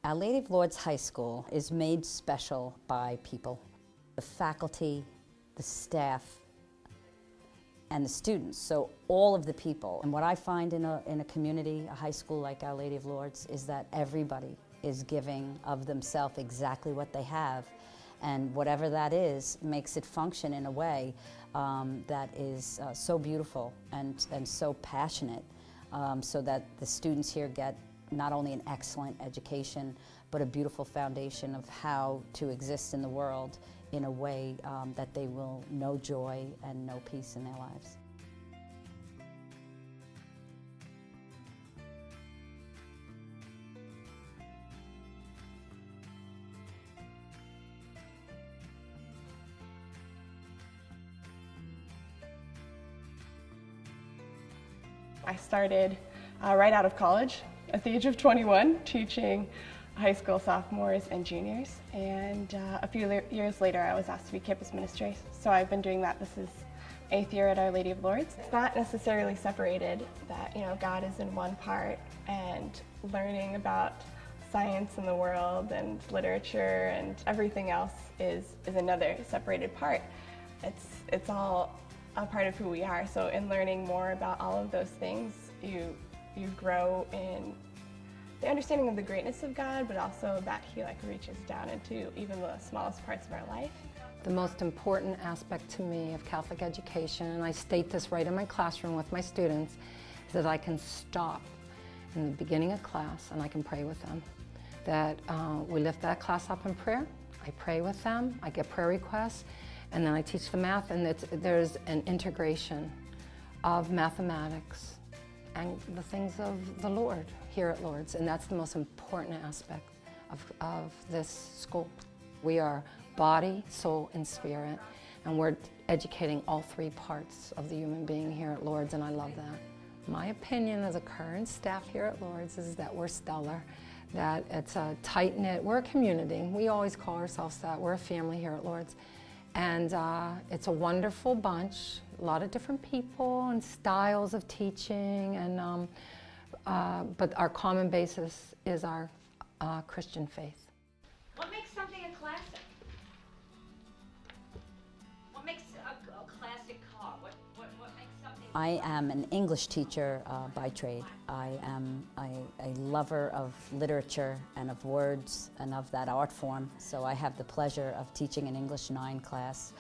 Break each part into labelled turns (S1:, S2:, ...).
S1: Our Lady of Lourdes High School is made special by people. The faculty, the staff, and the students, so all of the people. And what I find in a community, a high school like Our Lady of Lourdes, is that everybody is giving of themselves exactly what they have. And whatever that is, makes it function in a way that is so beautiful and so passionate, so that the students here get not only an excellent education, but a beautiful foundation of how to exist in the world in a way that they will know joy and know peace in their lives.
S2: I started right out of college at the age of 21, teaching high school sophomores and juniors, and a few years later I was asked to be campus ministry, so I've been doing that. This is 8th year at Our Lady of Lourdes. It's not necessarily separated that, you know, God is in one part and learning about science and the world and literature and everything else is another separated part. It's all a part of who we are, so in learning more about all of those things, you grow in the understanding of the greatness of God, but also that He reaches down into even the smallest parts of our life.
S3: The most important aspect to me of Catholic education, and I state this right in my classroom with my students, is that I can stop in the beginning of class and I can pray with them. That we lift that class up in prayer, I pray with them, I get prayer requests, and then I teach the math, and there's an integration of mathematics and the things of the Lord here at Lourdes, and that's the most important aspect of this school. We are body, soul, and spirit, and we're educating all three parts of the human being here at Lourdes, and I love that. My opinion as a current staff here at Lourdes is that we're stellar, that it's a tight-knit, we're a community. We always call ourselves that. We're a family here at Lourdes. And it's a wonderful bunch, a lot of different people and styles of teaching, and but our common basis is our Christian faith.
S4: What makes something a classic? What makes a classic car? What makes something?
S1: I am an English teacher by trade. I am a lover of literature and of words and of that art form. So I have the pleasure of teaching an English 9 class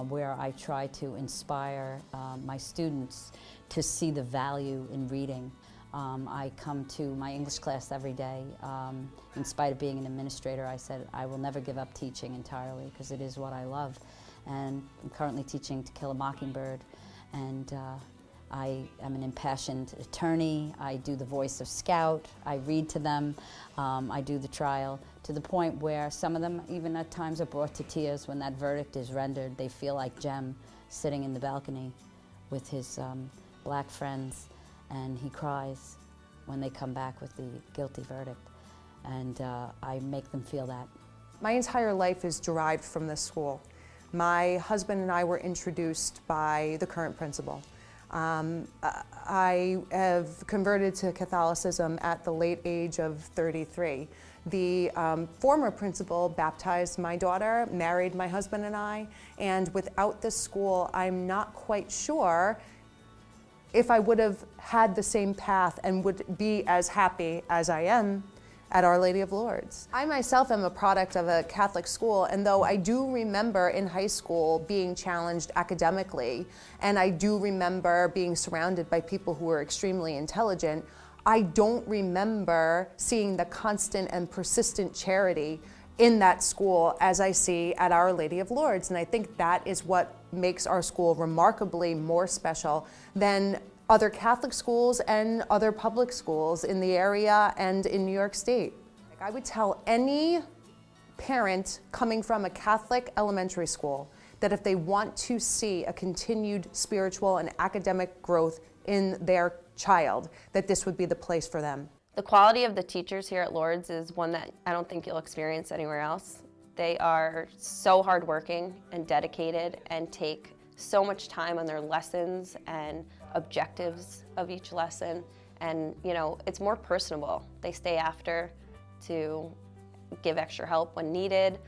S1: where I try to inspire my students to see the value in reading. I come to my English class every day. In spite of being an administrator, I said I will never give up teaching entirely because it is what I love. And I'm currently teaching To Kill a Mockingbird. And I am an impassioned attorney. I do the voice of Scout. I read to them. I do the trial, to the point where some of them even at times are brought to tears when that verdict is rendered. They feel like Jem sitting in the balcony with his black friends, and he cries when they come back with the guilty verdict. And I make them feel that.
S5: My entire life is derived from this school. My husband and I were introduced by the current principal. I have converted to Catholicism at the late age of 33. The former principal baptized my daughter, married my husband and I, and without this school, I'm not quite sure if I would have had the same path and would be as happy as I am at Our Lady of Lourdes. I myself am a product of a Catholic school, and though I do remember in high school being challenged academically, and I do remember being surrounded by people who were extremely intelligent, I don't remember seeing the constant and persistent charity in that school as I see at Our Lady of Lourdes. And I think that is what makes our school remarkably more special than other Catholic schools and other public schools in the area and in New York State. I would tell any parent coming from a Catholic elementary school that if they want to see a continued spiritual and academic growth in their child, that this would be the place for them.
S6: The quality of the teachers here at Lourdes is one that I don't think you'll experience anywhere else. They are so hardworking and dedicated and take so much time on their lessons and objectives of each lesson, and you know, it's more personable. They stay after to give extra help when needed.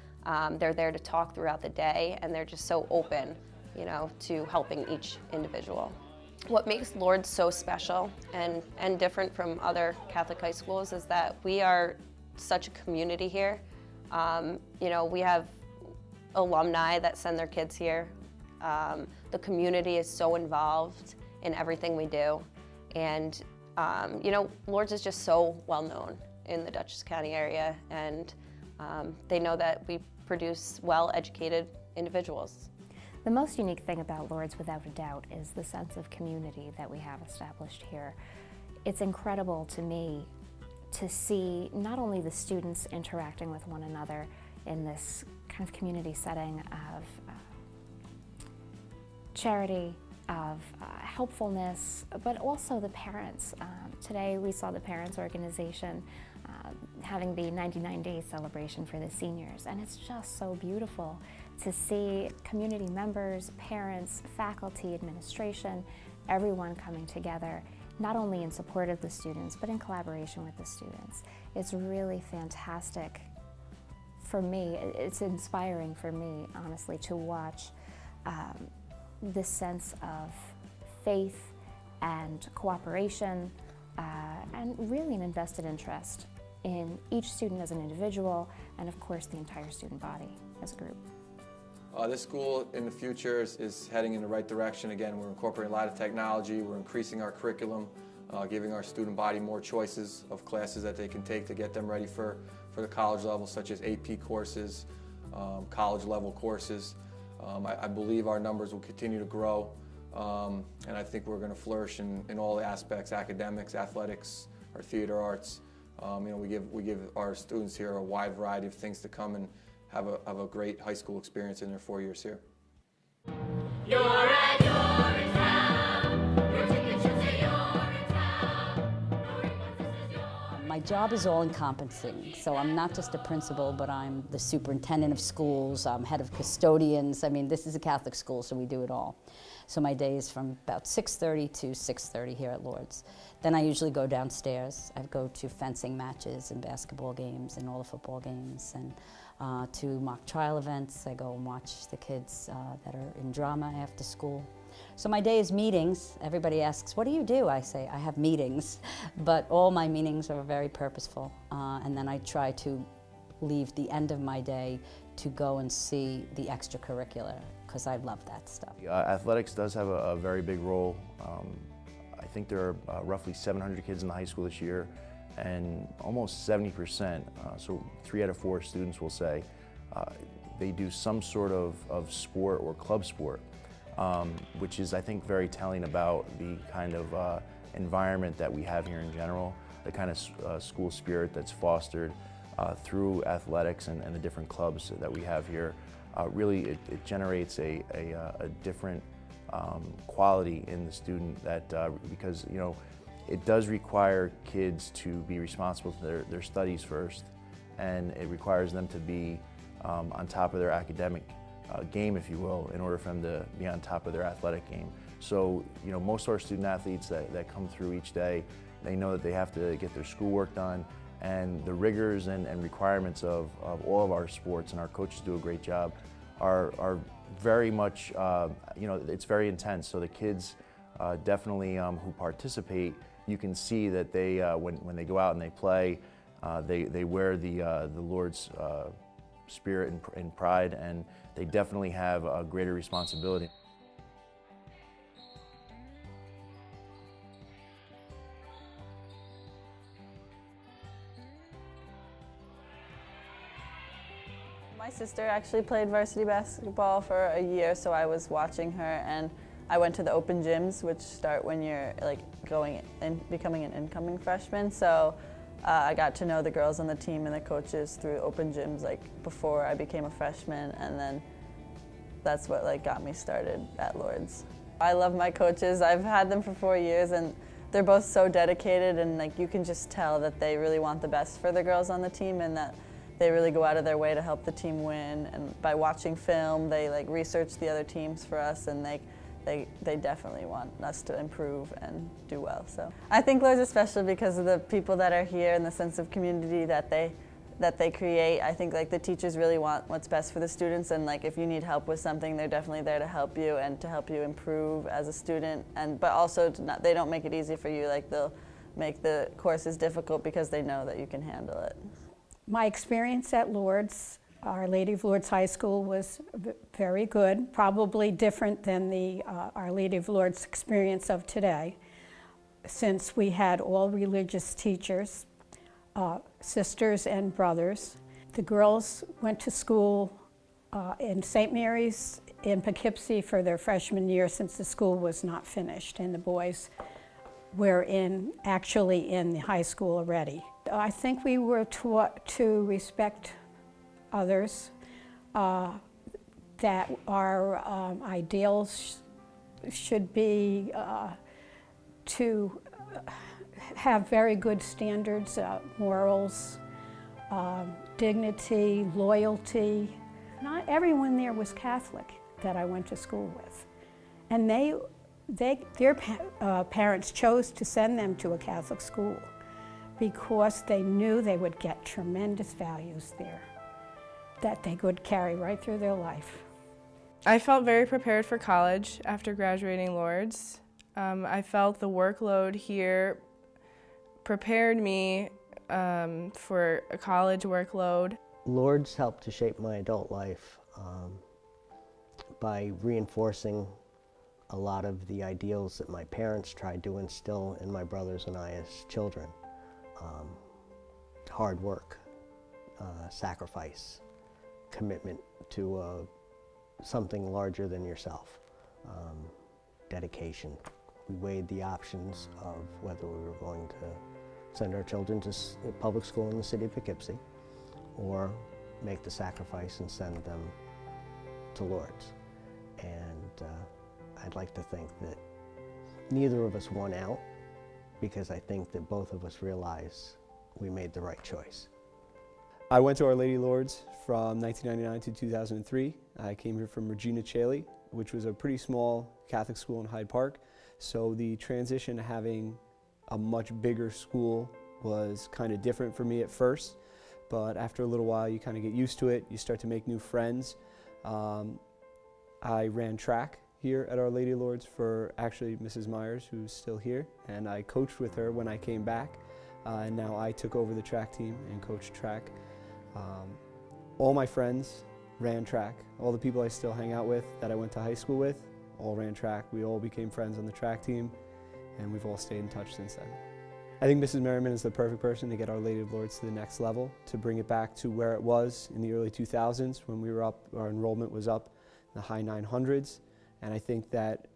S6: They're there to talk throughout the day, and they're just so open, to helping each individual. What makes Lourdes so special and different from other Catholic high schools is that we are such a community here. We have alumni that send their kids here. The community is so involved in everything we do. And, Lourdes is just so well known in the Dutchess County area, and they know that we produce well-educated individuals.
S7: The most unique thing about Lourdes, without a doubt, is the sense of community that we have established here. It's incredible to me to see not only the students interacting with one another in this kind of community setting of charity, of helpfulness, but also the parents. Today we saw the Parents Organization having the 99-day celebration for the seniors, and it's just so beautiful to see community members, parents, faculty, administration, everyone coming together, not only in support of the students, but in collaboration with the students. It's really fantastic for me. It's inspiring for me, honestly, to watch this sense of faith and cooperation and really an invested interest in each student as an individual, and of course the entire student body as a group.
S8: This school in the future is heading in the right direction. Again, we're incorporating a lot of technology, we're increasing our curriculum, giving our student body more choices of classes that they can take to get them ready for the college level, such as AP courses, college level courses. I believe our numbers will continue to grow, and I think we're going to flourish in all aspects: academics, athletics, our theater arts. We give our students here a wide variety of things to come and have a great high school experience in their 4 years here.
S1: My job is all-encompassing, so I'm not just a principal, but I'm the superintendent of schools, I'm head of custodians. I mean, this is a Catholic school, so we do it all. So my day is from about 6:30 to 6:30 here at Lourdes. Then I usually go downstairs. I go to fencing matches and basketball games and all the football games, and to mock trial events. I go and watch the kids that are in drama after school. So my day is meetings. Everybody asks, what do you do? I say, I have meetings, but all my meetings are very purposeful. And then I try to leave the end of my day to go and see the extracurricular, because I love that stuff.
S9: Athletics does have a very big role. I think there are roughly 700 kids in the high school this year, and almost 70%, so 3 out of 4 students will say, they do some sort of sport or club sport. Which is, I think, very telling about the kind of environment that we have here in general, the kind of school spirit that's fostered through athletics and the different clubs that we have here. Really, it generates a different quality in the student because, it does require kids to be responsible for their studies first, and it requires them to be on top of their academic game, if you will, in order for them to be on top of their athletic game. So, most of our student athletes that come through each day, they know that they have to get their schoolwork done, and the rigors and requirements of all of our sports, and our coaches do a great job, are very much, it's very intense. So the kids definitely who participate, you can see that they, when they go out and they play, they wear the Lourdes spirit and pride, and they definitely have a greater responsibility.
S10: My sister actually played varsity basketball for a year, so I was watching her, and I went to the open gyms, which start when you're going and becoming an incoming freshman. So I got to know the girls on the team and the coaches through open gyms before I became a freshman, and then that's what got me started at Lourdes. I love my coaches. I've had them for 4 years, and they're both so dedicated, and you can just tell that they really want the best for the girls on the team, and that they really go out of their way to help the team win. And by watching film, they research the other teams for us, and they definitely want us to improve and do well. So I think Lourdes is special because of the people that are here and the sense of community that they create. I think like the teachers really want what's best for the students, and like if you need help with something, they're definitely there to help you and to help you improve as a student. But also they don't make it easy for you. Like they'll make the courses difficult because they know that you can handle it.
S11: My experience at Lourdes, Our Lady of Lourdes High School, was very good, probably different than the Our Lady of Lourdes experience of today, since we had all religious teachers, sisters and brothers. The girls went to school in St. Mary's in Poughkeepsie for their freshman year, since the school was not finished, and the boys were actually in the high school already. I think we were taught to respect others, that our ideals should be to have very good standards, morals, dignity, loyalty. Not everyone there was Catholic that I went to school with, and their parents chose to send them to a Catholic school because they knew they would get tremendous values there that they could carry right through their life.
S2: I felt very prepared for college after graduating Lourdes. I felt the workload here prepared me for a college workload.
S12: Lourdes helped to shape my adult life by reinforcing a lot of the ideals that my parents tried to instill in my brothers and I as children. Hard work, sacrifice, commitment to something larger than yourself, dedication. We weighed the options of whether we were going to send our children to public school in the city of Poughkeepsie or make the sacrifice and send them to Lourdes. And I'd like to think that neither of us won out, because I think that both of us realize we made the right choice.
S13: I went to Our Lady Lourdes from 1999 to 2003. I came here from Regina Caeli, which was a pretty small Catholic school in Hyde Park. So the transition to having a much bigger school was kind of different for me at first, but after a little while you kind of get used to it, you start to make new friends. I ran track here at Our Lady of Lourdes for actually Mrs. Myers, who's still here, and I coached with her when I came back, and now I took over the track team and coached track. All my friends ran track. All the people I still hang out with that I went to high school with all ran track. We all became friends on the track team, and we've all stayed in touch since then. I think Mrs. Merriman is the perfect person to get Our Lady of Lourdes to the next level, to bring it back to where it was in the early 2000s when we were up, our enrollment was up in the high 900s. And I think that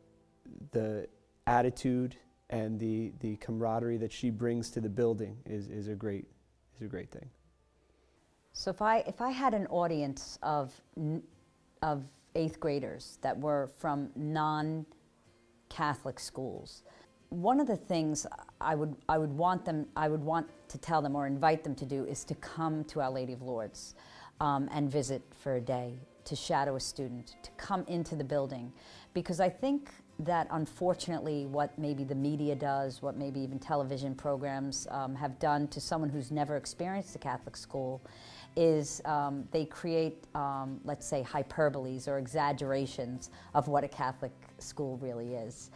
S13: the attitude and the camaraderie that she brings to the building is a great thing.
S1: So if I had an audience of 8th graders that were from non-Catholic schools, one of the things I would want to tell them or invite them to do is to come to Our Lady of Lourdes and visit for a day, to shadow a student, to come into the building. Because I think that unfortunately what maybe the media does, what maybe even television programs have done to someone who's never experienced a Catholic school is they create, let's say, hyperboles or exaggerations of what a Catholic school really is,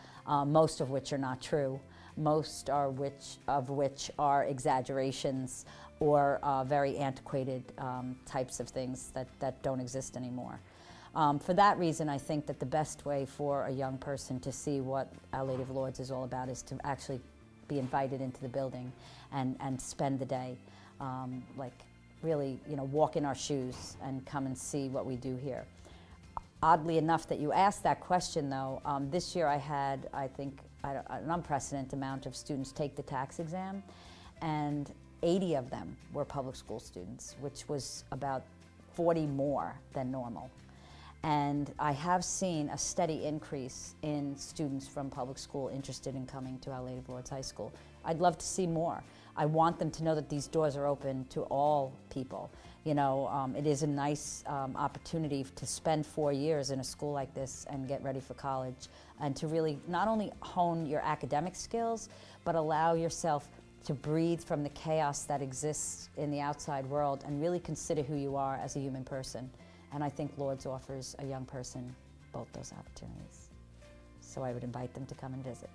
S1: most of which are not true, most of which are exaggerations or very antiquated types of things that don't exist anymore. For that reason, I think that the best way for a young person to see what Our Lady of Lourdes is all about is to actually be invited into the building and spend the day, like really, walk in our shoes and come and see what we do here. Oddly enough that you asked that question, though, this year I had, I think, an unprecedented amount of students take the tax exam, and 80 of them were public school students, which was about 40 more than normal. And I have seen a steady increase in students from public school interested in coming to Our Lady of Lourdes High School. I'd love to see more. I want them to know that these doors are open to all people. You know, it is a nice opportunity to spend 4 years in a school like this and get ready for college, and to really not only hone your academic skills, but allow yourself to breathe from the chaos that exists in the outside world and really consider who you are as a human person. And I think Lourdes offers a young person both those opportunities. So I would invite them to come and visit.